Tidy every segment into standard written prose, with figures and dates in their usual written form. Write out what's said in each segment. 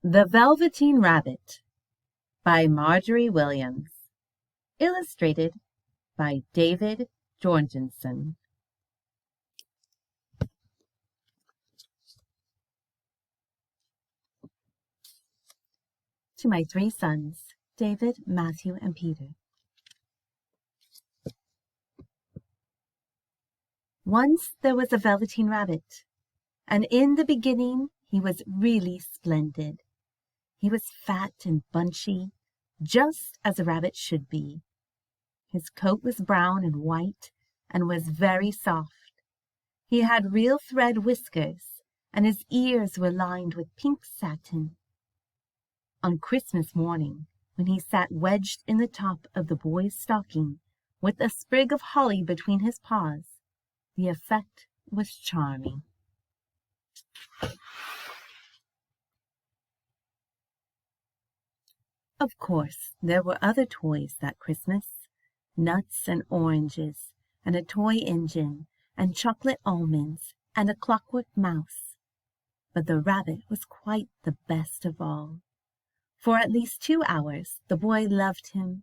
The Velveteen Rabbit by Marjorie Williams. Illustrated by David Jorgensen. To my 3 sons, David, Matthew, and Peter. Once there was a Velveteen Rabbit, and in the beginning he was really splendid. He was fat and bunchy, just as a rabbit should be. His coat was brown and white and was very soft. He had real thread whiskers, and his ears were lined with pink satin. On Christmas morning, when he sat wedged in the top of the boy's stocking, with a sprig of holly between his paws, the effect was charming. Of course, there were other toys that Christmas, nuts and oranges, and a toy engine, and chocolate almonds, and a clockwork mouse. But the rabbit was quite the best of all. For at least 2 hours the boy loved him,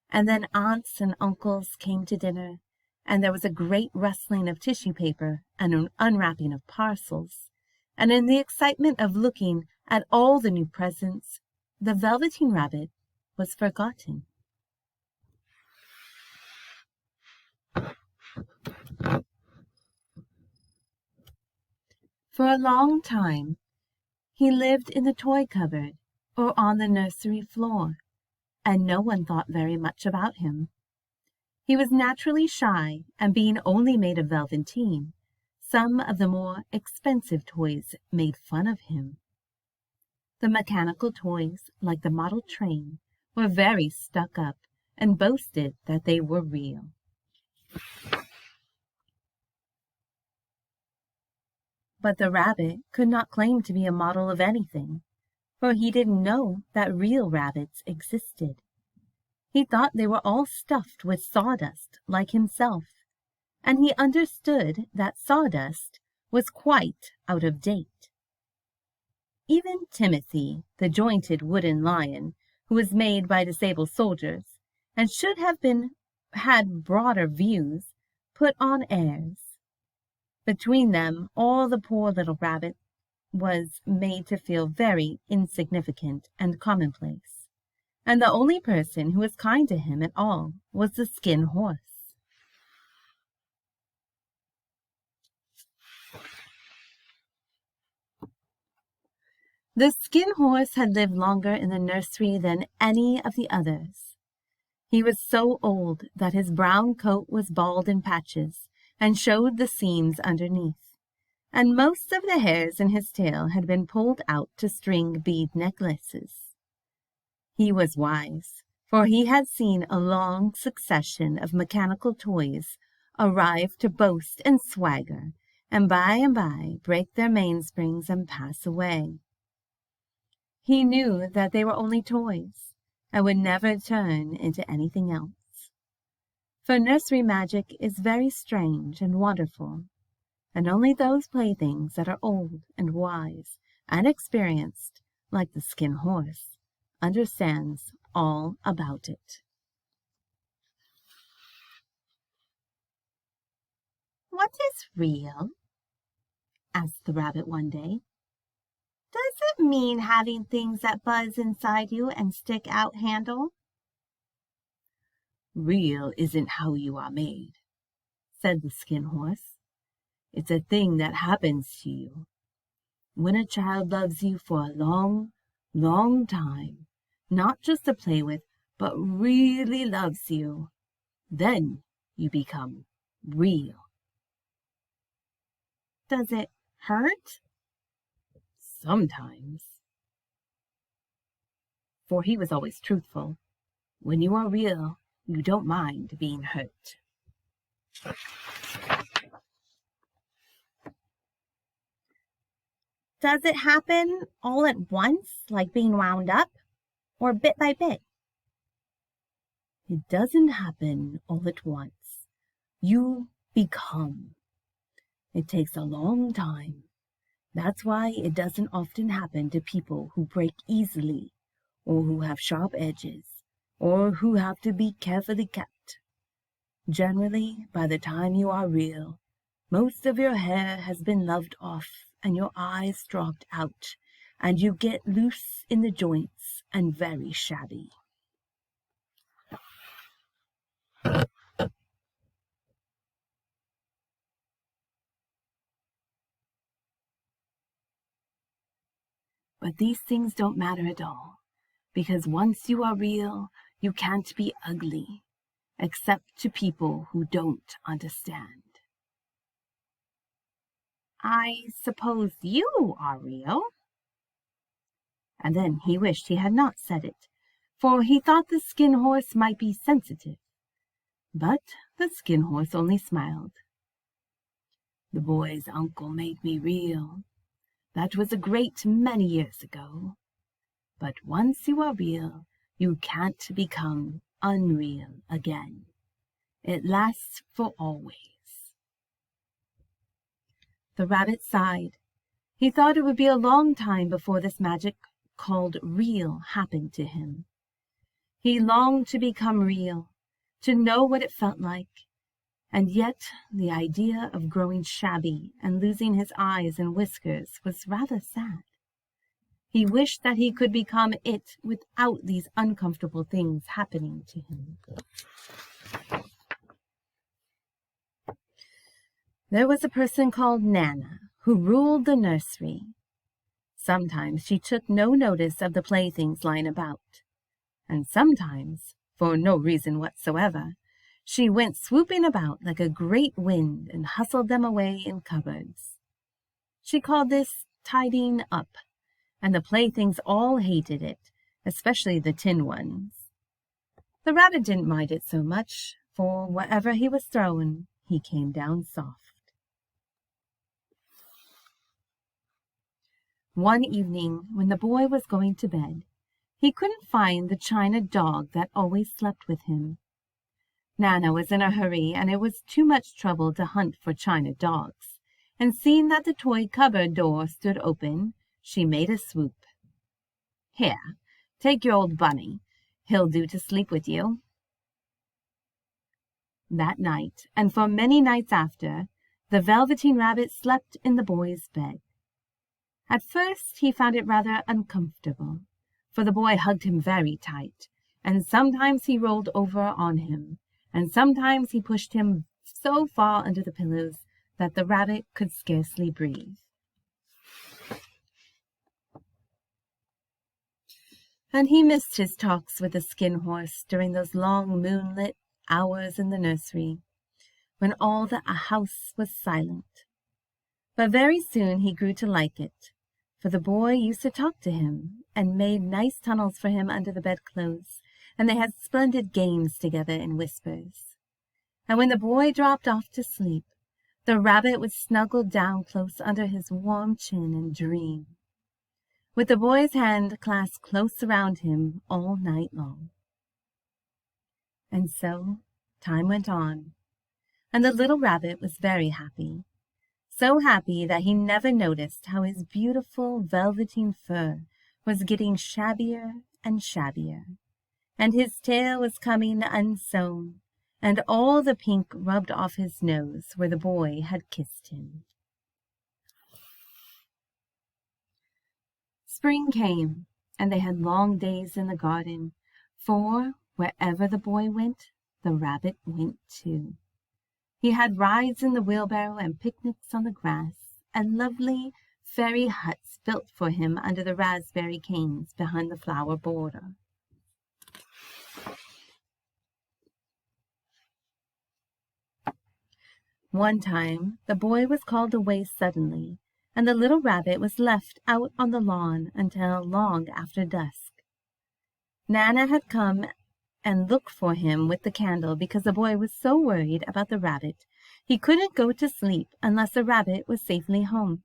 and then aunts and uncles came to dinner, and there was a great rustling of tissue paper and an unwrapping of parcels, and in the excitement of looking at all the new presents, the Velveteen Rabbit was forgotten. For a long time, he lived in the toy cupboard or on the nursery floor, and no one thought very much about him. He was naturally shy, and being only made of velveteen, some of the more expensive toys made fun of him. The mechanical toys, like the model train, were very stuck up and boasted that they were real. But the rabbit could not claim to be a model of anything, for he didn't know that real rabbits existed. He thought they were all stuffed with sawdust like himself, and he understood that sawdust was quite out of date. Even Timothy, the jointed wooden lion, who was made by disabled soldiers, and should have had broader views, put on airs. Between them, all the poor little rabbit was made to feel very insignificant and commonplace, and the only person who was kind to him at all was the Skin Horse. The Skin Horse had lived longer in the nursery than any of the others. He was so old that his brown coat was bald in patches and showed the seams underneath, and most of the hairs in his tail had been pulled out to string bead necklaces. He was wise, for he had seen a long succession of mechanical toys arrive to boast and swagger, and by break their mainsprings and pass away. He knew that they were only toys, and would never turn into anything else. For nursery magic is very strange and wonderful, and only those playthings that are old and wise and experienced, like the Skin Horse, understands all about it. "What is real?" asked the rabbit one day. "Does it mean having things that buzz inside you and stick out handle?" "Real isn't how you are made," said the Skin Horse. "It's a thing that happens to you. When a child loves you for a long, long time, not just to play with, but really loves you, then you become real." "Does it hurt?" "Sometimes." For he was always truthful. When you are real, you don't mind being hurt. "Does it happen all at once, like being wound up, or bit by bit?" "It doesn't happen all at once. You become. It takes a long time. That's why it doesn't often happen to people who break easily, or who have sharp edges, or who have to be carefully kept. Generally, by the time you are real, most of your hair has been loved off and your eyes dropped out, and you get loose in the joints and very shabby. But these things don't matter at all, because once you are real, you can't be ugly, except to people who don't understand. I suppose you are real? And then he wished he had not said it, for he thought the Skin Horse might be sensitive. But the Skin Horse only smiled. The boy's uncle made me real. That was a great many years ago. But once you are real, you can't become unreal again. It lasts for always. The rabbit sighed. He thought it would be a long time before this magic called real happened to him. He longed to become real, to know what it felt like, and yet the idea of growing shabby and losing his eyes and whiskers was rather sad. He wished that he could become it without these uncomfortable things happening to him. There was a person called Nana who ruled the nursery. Sometimes she took no notice of the playthings lying about, and sometimes, for no reason whatsoever, she went swooping about like a great wind and hustled them away in cupboards. She called this tidying up, and the playthings all hated it, especially the tin ones. The rabbit didn't mind it so much, for wherever he was thrown, he came down soft. One evening, when the boy was going to bed, he couldn't find the china dog that always slept with him. Nana was in a hurry, and it was too much trouble to hunt for china dogs, and seeing that the toy cupboard door stood open, she made a swoop. "Here, take your old bunny. He'll do to sleep with you." That night, and for many nights after, the Velveteen Rabbit slept in the boy's bed. At first he found it rather uncomfortable, for the boy hugged him very tight, and sometimes he rolled over on him, and sometimes he pushed him so far under the pillows that the rabbit could scarcely breathe. And he missed his talks with the Skin Horse during those long moonlit hours in the nursery, when all the house was silent. But very soon he grew to like it, for the boy used to talk to him and made nice tunnels for him under the bedclothes, and they had splendid games together in whispers. And when the boy dropped off to sleep, the rabbit would snuggle down close under his warm chin and dream, with the boy's hand clasped close around him all night long. And so time went on, and the little rabbit was very happy, so happy that he never noticed how his beautiful velveteen fur was getting shabbier and shabbier, and his tail was coming unsewn, and all the pink rubbed off his nose where the boy had kissed him. Spring came, and they had long days in the garden, for wherever the boy went, the rabbit went too. He had rides in the wheelbarrow and picnics on the grass, and lovely fairy huts built for him under the raspberry canes behind the flower border. One time the boy was called away suddenly, and the little rabbit was left out on the lawn until long after dusk. Nana had come and looked for him with the candle because the boy was so worried about the rabbit he couldn't go to sleep unless the rabbit was safely home.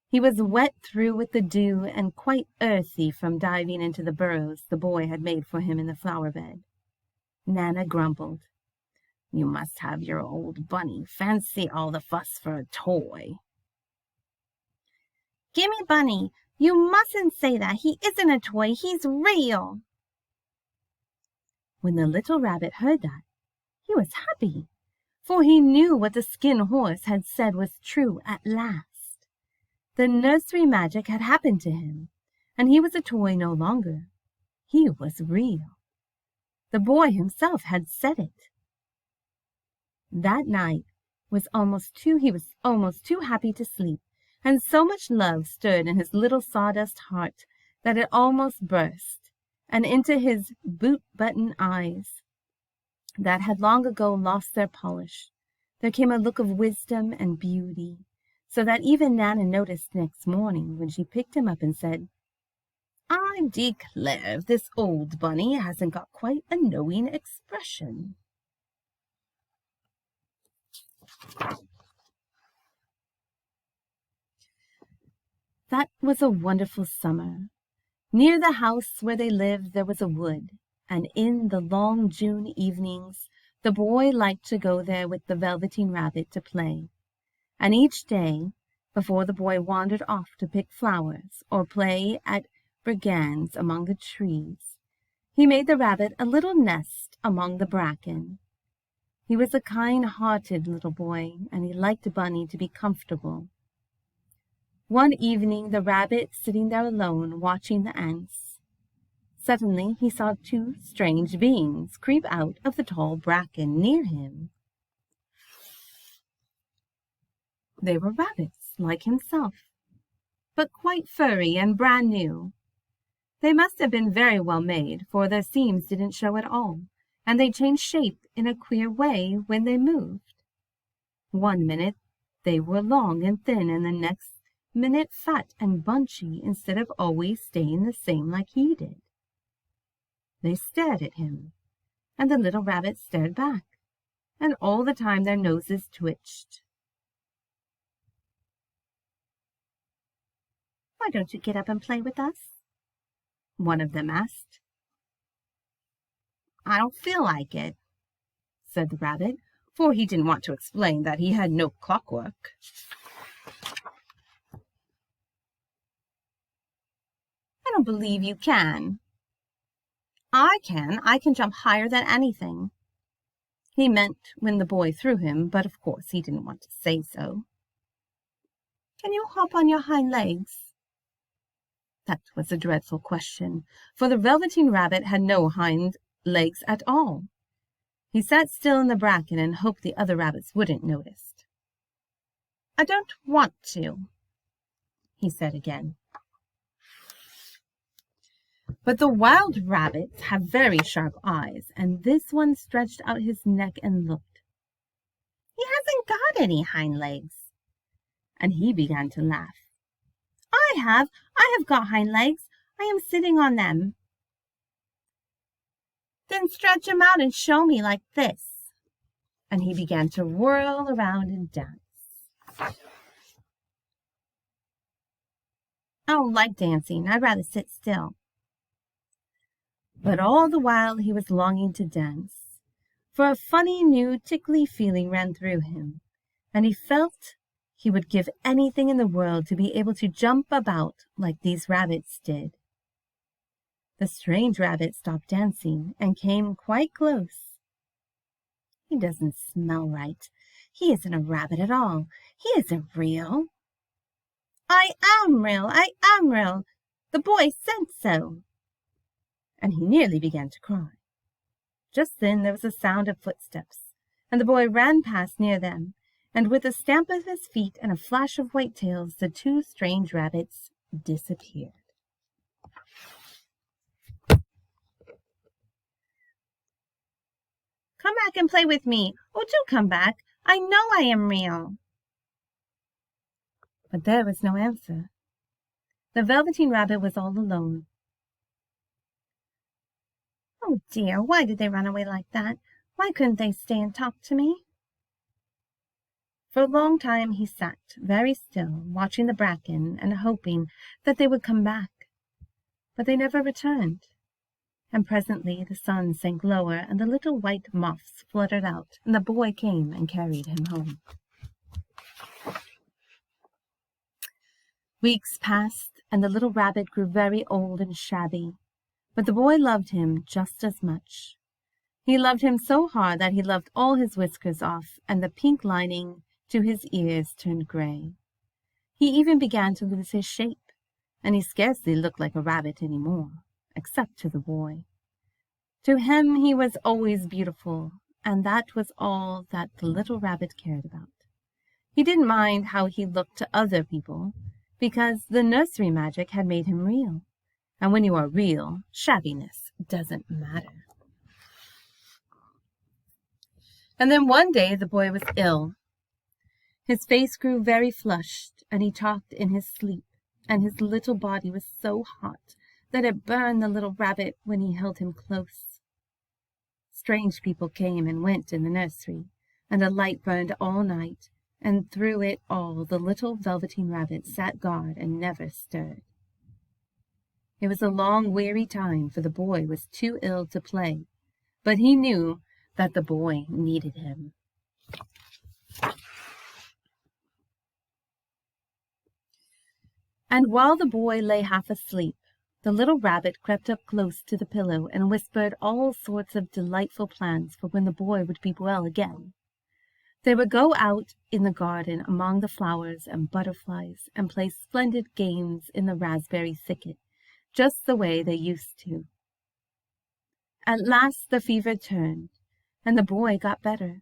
He was wet through with the dew and quite earthy from diving into the burrows the boy had made for him in the flower bed. Nana grumbled, "You must have your old bunny. Fancy all the fuss for a toy." "Gimme Bunny! You mustn't say that! He isn't a toy! He's real!" When the little rabbit heard that, he was happy, for he knew what the Skin Horse had said was true at last. The nursery magic had happened to him, and he was a toy no longer. He was real. The boy himself had said it. That night he was almost too happy to sleep, and so much love stirred in his little sawdust heart that it almost burst, and into his boot-button eyes that had long ago lost their polish there came a look of wisdom and beauty, so that even Nana noticed next morning when she picked him up and said, "I declare this old bunny hasn't got quite a knowing expression." That was a wonderful summer. Near the house where they lived there was a wood, and in the long June evenings the boy liked to go there with the Velveteen Rabbit to play. And each day, before the boy wandered off to pick flowers or play at brigands among the trees, he made the rabbit a little nest among the bracken. He was a kind-hearted little boy, and he liked Bunny to be comfortable. One evening the rabbit sitting there alone watching the ants. Suddenly he saw two strange beings creep out of the tall bracken near him. They were rabbits like himself, but quite furry and brand new. They must have been very well made, for their seams didn't show at all, and they changed shape in a queer way when they moved. One minute they were long and thin, and the next minute fat and bunchy, instead of always staying the same like he did. They stared at him, and the little rabbit stared back, and all the time their noses twitched. "Why don't you get up and play with us?" one of them asked. "I don't feel like it," said the rabbit, for he didn't want to explain that he had no clockwork. "I don't believe you can." "I can. I can jump higher than anything." He meant when the boy threw him, but of course he didn't want to say so. "Can you hop on your hind legs?" That was a dreadful question, for the Velveteen Rabbit had no hind legs at all. He sat still in the bracken and hoped the other rabbits wouldn't notice. "I don't want to," he said again. But the wild rabbits have very sharp eyes, and this one stretched out his neck and looked. "He hasn't got any hind legs." And he began to laugh. I have got hind legs. I am sitting on them." "Then stretch 'em out and show me like this." And he began to whirl around and dance. "I don't like dancing. I'd rather sit still." But all the while he was longing to dance, for a funny new tickly feeling ran through him, and he felt he would give anything in the world to be able to jump about like these rabbits did. The strange rabbit stopped dancing and came quite close. "He doesn't smell right. He isn't a rabbit at all. He isn't real." "I am real. I am real. The boy said so." And he nearly began to cry. Just then there was a sound of footsteps, and the boy ran past near them, and with a stamp of his feet and a flash of white tails, the two strange rabbits disappeared. "Come back and play with me. Oh, do come back. I know I am real." But there was no answer. The Velveteen Rabbit was all alone. "Oh dear, why did they run away like that? Why couldn't they stay and talk to me?" For a long time he sat very still, watching the bracken and hoping that they would come back. But they never returned. And presently the sun sank lower, and the little white moths fluttered out, and the boy came and carried him home. Weeks passed, and the little rabbit grew very old and shabby, but the boy loved him just as much. He loved him so hard that he loved all his whiskers off, and the pink lining to his ears turned gray. He even began to lose his shape, and he scarcely looked like a rabbit any more, except to the boy. To him he was always beautiful, and that was all that the little rabbit cared about. He didn't mind how he looked to other people, because the nursery magic had made him real, and when you are real, shabbiness doesn't matter. And then one day the boy was ill. His face grew very flushed, and he talked in his sleep, and his little body was so hot that it burned the little rabbit when he held him close. Strange people came and went in the nursery, and a light burned all night, and through it all the little Velveteen Rabbit sat guard and never stirred. It was a long, weary time, for the boy was too ill to play, but he knew that the boy needed him. And while the boy lay half asleep, the little rabbit crept up close to the pillow and whispered all sorts of delightful plans for when the boy would be well again. They would go out in the garden among the flowers and butterflies and play splendid games in the raspberry thicket, just the way they used to. At last the fever turned, and the boy got better.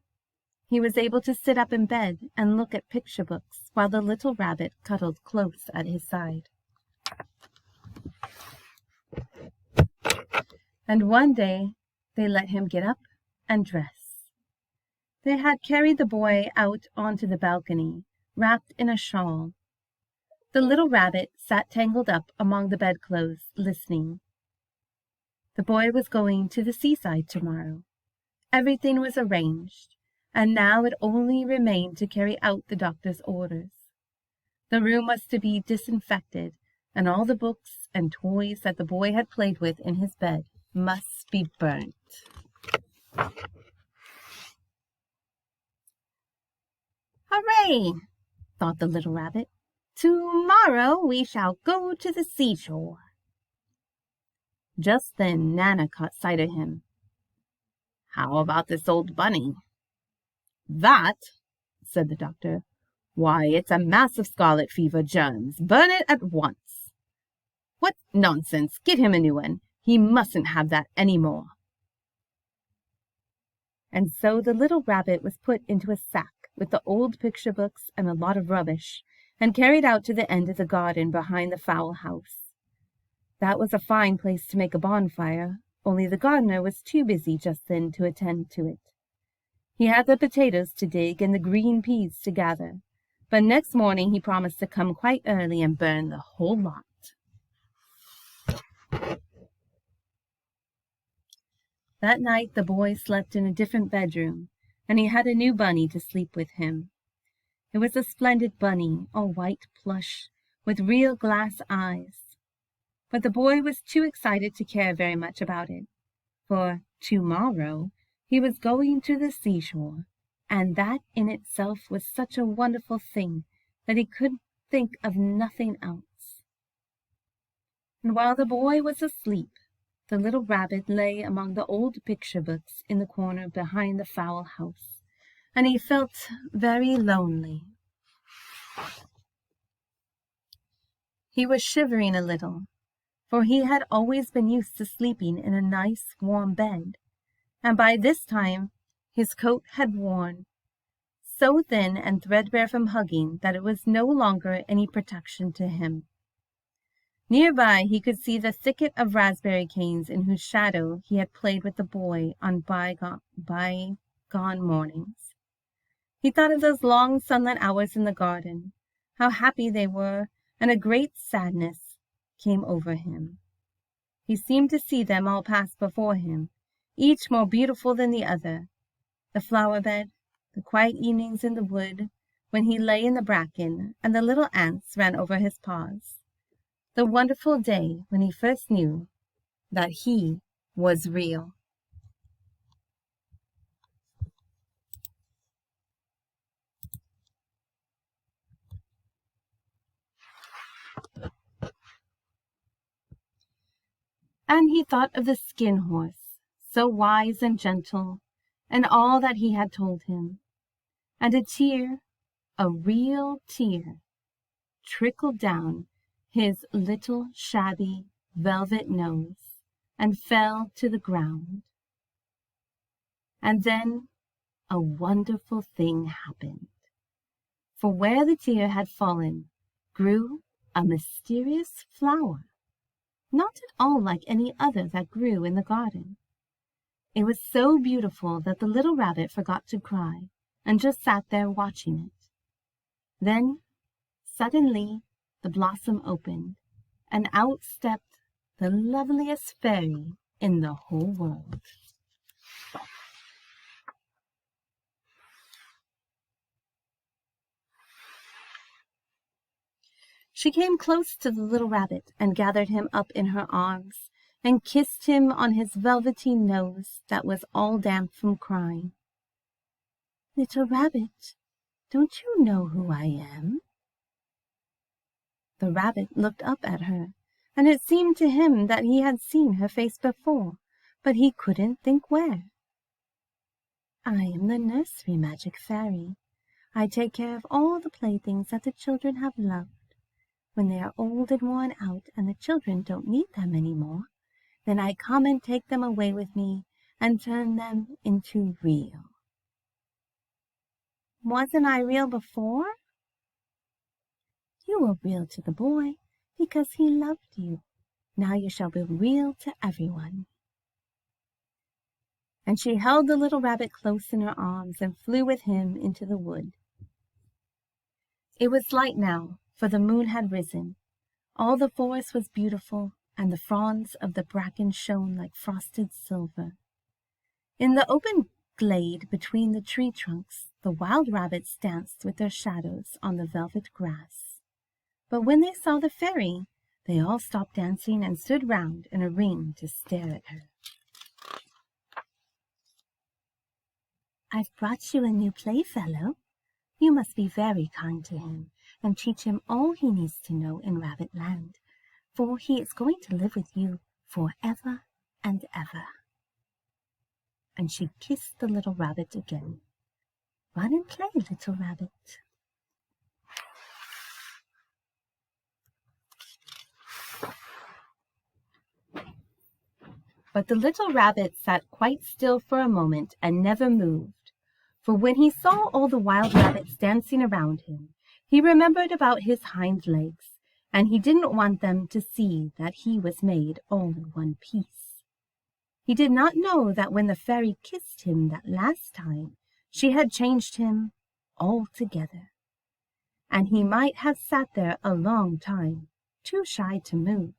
He was able to sit up in bed and look at picture books while the little rabbit cuddled close at his side. And one day they let him get up and dress. They had carried the boy out onto the balcony, wrapped in a shawl. The little rabbit sat tangled up among the bedclothes, listening. The boy was going to the seaside tomorrow. Everything was arranged, and now it only remained to carry out the doctor's orders. The room was to be disinfected, and all the books and toys that the boy had played with in his bed must be burnt. "Hooray!" thought the little rabbit. "Tomorrow we shall go to the seashore." Just then Nana caught sight of him. "How about this old bunny?" "That," said the doctor, "why, it's a mass of scarlet fever germs. Burn it at once." "What nonsense! Get him a new one. He mustn't have that any more." And so the little rabbit was put into a sack with the old picture books and a lot of rubbish, and carried out to the end of the garden behind the fowl house. That was a fine place to make a bonfire, only the gardener was too busy just then to attend to it. He had the potatoes to dig and the green peas to gather, but next morning he promised to come quite early and burn the whole lot. That night the boy slept in a different bedroom, and he had a new bunny to sleep with him. It was a splendid bunny, all white plush, with real glass eyes. But the boy was too excited to care very much about it, for tomorrow he was going to the seashore, and that in itself was such a wonderful thing that he could think of nothing else. And while the boy was asleep, the little rabbit lay among the old picture books in the corner behind the fowl house, and he felt very lonely. He was shivering a little, for he had always been used to sleeping in a nice warm bed, and by this time his coat had worn, so thin and threadbare from hugging that it was no longer any protection to him. Nearby he could see the thicket of raspberry canes in whose shadow he had played with the boy on bygone mornings. He thought of those long sunlit hours in the garden, how happy they were, and a great sadness came over him. He seemed to see them all pass before him, each more beautiful than the other. The flower bed, the quiet evenings in the wood, when he lay in the bracken, and the little ants ran over his paws. The wonderful day when he first knew that he was real. And he thought of the Skin Horse, so wise and gentle, and all that he had told him. And a tear, a real tear, trickled down his little shabby velvet nose and fell to the ground. And then a wonderful thing happened. For where the tear had fallen grew a mysterious flower, not at all like any other that grew in the garden. It was so beautiful that the little rabbit forgot to cry and just sat there watching it. Then, suddenly, the blossom opened, and out stepped the loveliest fairy in the whole world. She came close to the little rabbit and gathered him up in her arms and kissed him on his velveteen nose that was all damp from crying. "Little rabbit, don't you know who I am?" The rabbit looked up at her, and it seemed to him that he had seen her face before, but he couldn't think where. "I am the nursery magic fairy. I take care of all the playthings that the children have loved. When they are old and worn out and the children don't need them any more, then I come and take them away with me and turn them into real." "Wasn't I real before?" "You were real to the boy because he loved you. Now you shall be real to everyone." And she held the little rabbit close in her arms and flew with him into the wood. It was light now, for the moon had risen. All the forest was beautiful, and the fronds of the bracken shone like frosted silver. In the open glade between the tree trunks, the wild rabbits danced with their shadows on the velvet grass. But when they saw the fairy, they all stopped dancing and stood round in a ring to stare at her. "I've brought you a new playfellow. You must be very kind to him and teach him all he needs to know in Rabbit Land, for he is going to live with you forever and ever." And she kissed the little rabbit again. "Run and play, little rabbit." But the little rabbit sat quite still for a moment and never moved, for when he saw all the wild rabbits dancing around him, he remembered about his hind legs, and he didn't want them to see that he was made all in one piece. He did not know that when the fairy kissed him that last time, she had changed him altogether, and he might have sat there a long time, too shy to move,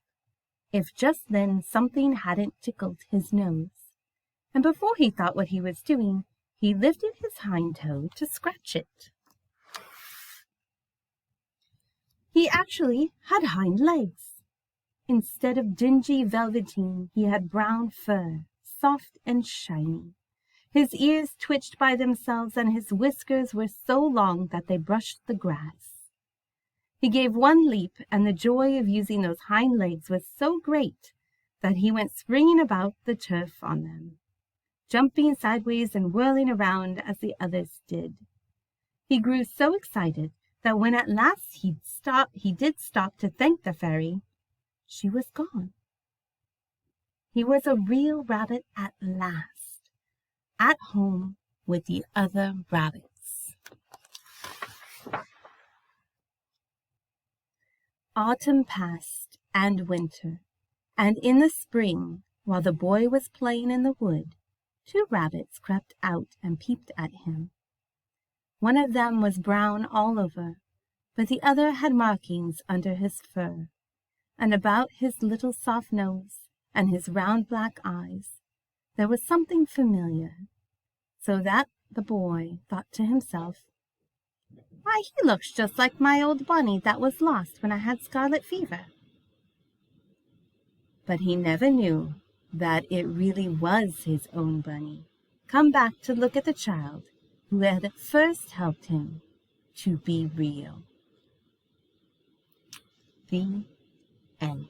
if just then something hadn't tickled his nose, and before he thought what he was doing, he lifted his hind toe to scratch it. He actually had hind legs. Instead of dingy velveteen, he had brown fur, soft and shiny. His ears twitched by themselves, and his whiskers were so long that they brushed the grass. He gave one leap, and the joy of using those hind legs was so great that he went springing about the turf on them, jumping sideways and whirling around as the others did. He grew so excited that when at last he did stop to thank the fairy, she was gone. He was a real rabbit at last, at home with the other rabbits. Autumn passed, and winter, and in the spring, while the boy was playing in the wood, 2 rabbits crept out and peeped at him. One of them was brown all over, but the other had markings under his fur, and about his little soft nose and his round black eyes there was something familiar, so that the boy thought to himself, "Why, he looks just like my old bunny that was lost when I had scarlet fever." But he never knew that it really was his own bunny, come back to look at the child who had first helped him to be real. The end.